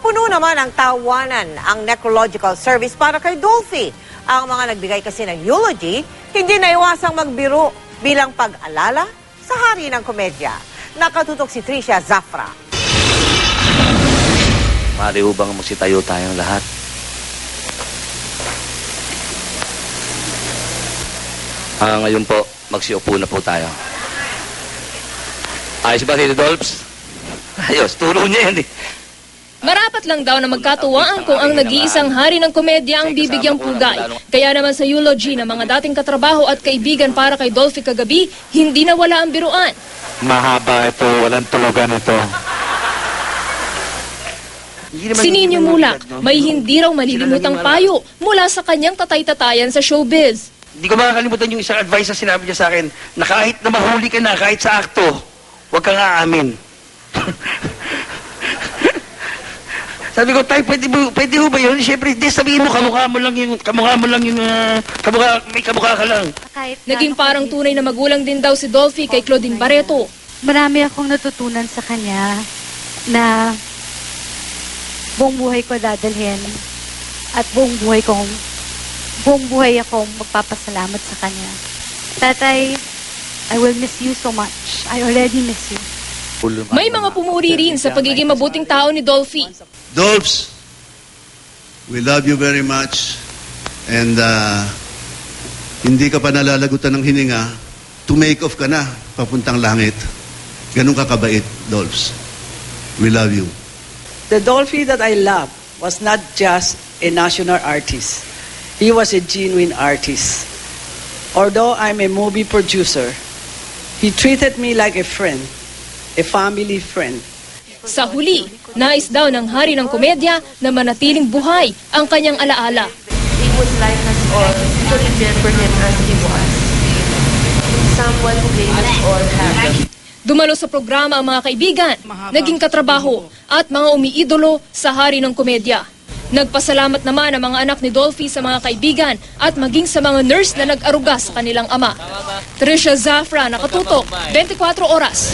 Napuno naman ang tawanan ang necrological service para kay Dolphy. Ang mga nagbigay kasi ng eulogy, hindi naiwasang magbiro bilang pag-alala sa hari ng komedya. Nakatutok si Tricia Zafra. Maaari ho bang magsitayo tayong lahat? Ngayon po, magsiupo na po tayo. Ayos ba, Tito Dolps? Ayos, turo niya yan eh. Marapat lang daw na magkatuwaan kung ang nag-iisang hari ng komedya ang bibigyang pugay. Kaya naman sa eulogy ng mga dating katrabaho at kaibigan para kay Dolphy kagabi, hindi na wala ang biruan. Mahaba ito, walang tulugan ito. Si Nino Mulak, may hindi raw malilimutang payo mula sa kanyang tatay-tatayan sa showbiz. Hindi ko makakalimutan yung isang advice na sinabi niya sa akin, na kahit na mahuli ka na, kahit sa akto, huwag kang aamin. Sabi ko, tay, pwede ho ba yun? Siyempre, di sabihin mo, kamukha mo lang yung, may kamukha ka lang. Naging parang tunay na magulang din daw si Dolphy kay Claudine Barreto. Marami akong natutunan sa kanya na buong buhay ko dadalhin at buong buhay akong magpapasalamat sa kanya. Tatay, I will miss you so much. I already miss you. May mga pumuri rin sa pagiging mabuting tao ni Dolphy. Dolphs, we love you very much. And hindi ka pa nalalagutan ng hininga, to make off ka na, papuntang langit. Ganun ka kabait, Dolphs. We love you. The Dolphy that I love was not just a national artist. He was a genuine artist. Although I'm a movie producer, he treated me like a friend, a family friend. Sa huli, nais daw ng hari ng komedya na manatiling buhay ang kanyang alaala. He would like us all to remember him as he was. Someone who made us all happy. Dumalo sa programa ang mga kaibigan, naging katrabaho at mga umiidolo sa hari ng komedya. Nagpasalamat naman ang mga anak ni Dolphy sa mga kaibigan at maging sa mga nurse na nag-aruga sa kanilang ama. Tricia Zafra, nakatutok, 24 oras.